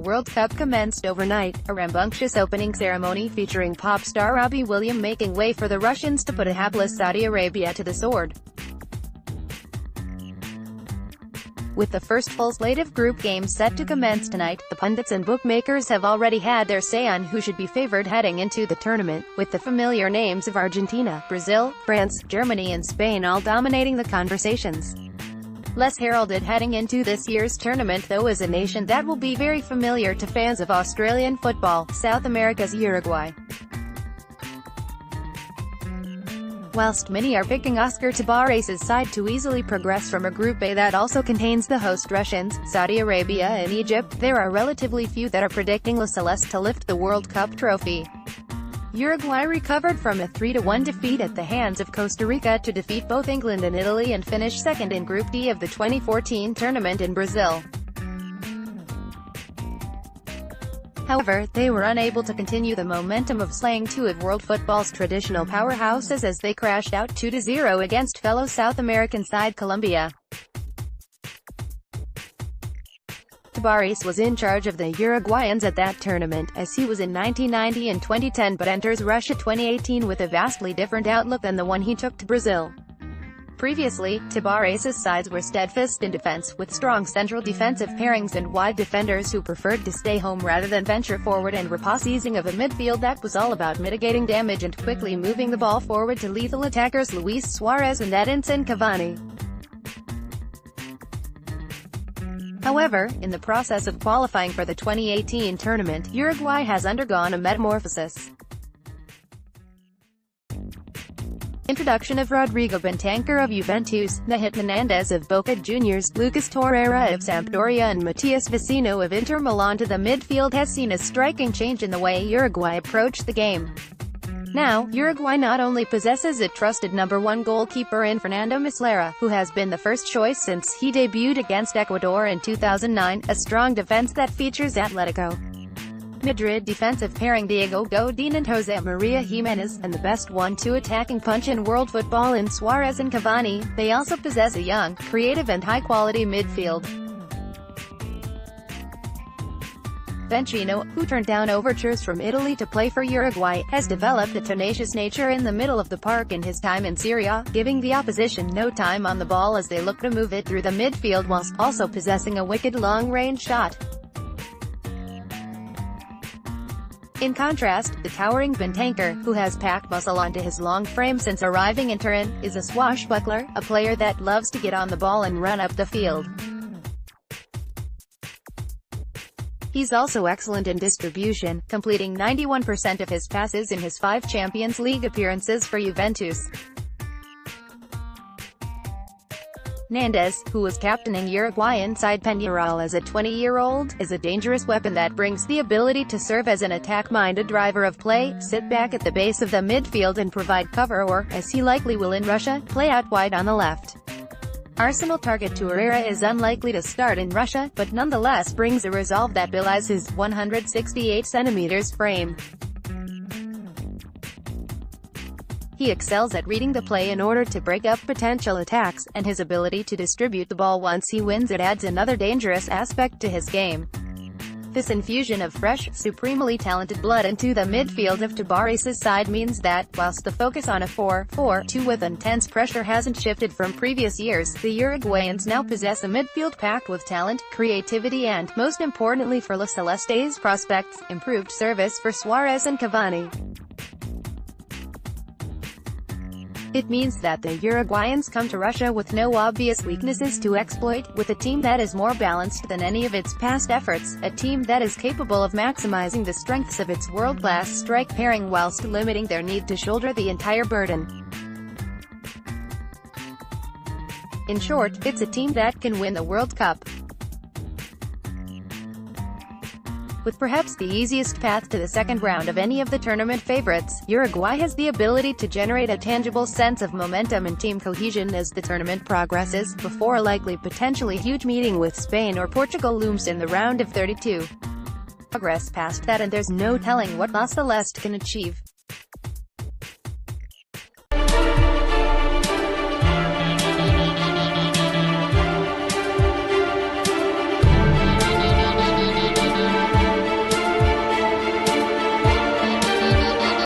World Cup commenced overnight, a rambunctious opening ceremony featuring pop star Robbie William making way for the Russians to put a hapless Saudi Arabia to the sword. With the first full slate of group games set to commence tonight, the pundits and bookmakers have already had their say on who should be favored heading into the tournament, with the familiar names of Argentina, Brazil, France, Germany and Spain all dominating the conversations. Less heralded heading into this year's tournament though is a nation that will be very familiar to fans of Australian football, South America's Uruguay. Whilst many are picking Oscar Tabares's side to easily progress from a Group A that also contains the host Russians, Saudi Arabia and Egypt, there are relatively few that are predicting La Celeste to lift the World Cup trophy. Uruguay recovered from a 3-1 defeat at the hands of Costa Rica to defeat both England and Italy and finish second in Group D of the 2014 tournament in Brazil. However, they were unable to continue the momentum of slaying two of world football's traditional powerhouses as they crashed out 2-0 against fellow South American side Colombia. Tabares was in charge of the Uruguayans at that tournament, as he was in 1990 and 2010 but enters Russia 2018 with a vastly different outlook than the one he took to Brazil. Previously, Tabares's sides were steadfast in defense, with strong central defensive pairings and wide defenders who preferred to stay home rather than venture forward, and repossessing of a midfield that was all about mitigating damage and quickly moving the ball forward to lethal attackers Luis Suarez and Edinson Cavani. However, in the process of qualifying for the 2018 tournament, Uruguay has undergone a metamorphosis. Introduction of Rodrigo Bentancur of Juventus, the Hitman Hernandez of Boca Juniors, Lucas Torreira of Sampdoria and Matias Vecino of Inter Milan to the midfield has seen a striking change in the way Uruguay approached the game. Now, Uruguay not only possesses a trusted number one goalkeeper in Fernando Muslera, who has been the first choice since he debuted against Ecuador in 2009, a strong defense that features Atletico Madrid defensive pairing Diego Godin and Jose Maria Jimenez, and the best 1-2 attacking punch in world football in Suarez and Cavani. They also possess a young, creative and high-quality midfield. Vecino, who turned down overtures from Italy to play for Uruguay, has developed a tenacious nature in the middle of the park in his time in Serie A, giving the opposition no time on the ball as they look to move it through the midfield whilst also possessing a wicked long-range shot. In contrast, the towering Bentancur, who has packed muscle onto his long frame since arriving in Turin, is a swashbuckler, a player that loves to get on the ball and run up the field. He's also excellent in distribution, completing 91% of his passes in his 5 Champions League appearances for Juventus. Hernandez, who was captaining Uruguayan side Peñarol as a 20-year-old, is a dangerous weapon that brings the ability to serve as an attack-minded driver of play, sit back at the base of the midfield and provide cover or, as he likely will in Russia, play out wide on the left. Arsenal target Torreira is unlikely to start in Russia, but nonetheless brings a resolve that belies his 168 cm frame. He excels at reading the play in order to break up potential attacks, and his ability to distribute the ball once he wins it adds another dangerous aspect to his game. This infusion of fresh, supremely talented blood into the midfield of Tabares's side means that, whilst the focus on a 4-4-2 with intense pressure hasn't shifted from previous years, the Uruguayans now possess a midfield packed with talent, creativity and, most importantly for La Celeste's prospects, improved service for Suarez and Cavani. It means that the Uruguayans come to Russia with no obvious weaknesses to exploit, with a team that is more balanced than any of its past efforts, a team that is capable of maximizing the strengths of its world-class strike pairing whilst limiting their need to shoulder the entire burden. In short, it's a team that can win the World Cup. With perhaps the easiest path to the second round of any of the tournament favorites, Uruguay has the ability to generate a tangible sense of momentum and team cohesion as the tournament progresses, before a likely potentially huge meeting with Spain or Portugal looms in the round of 32. Progress past that and there's no telling what La Celeste can achieve.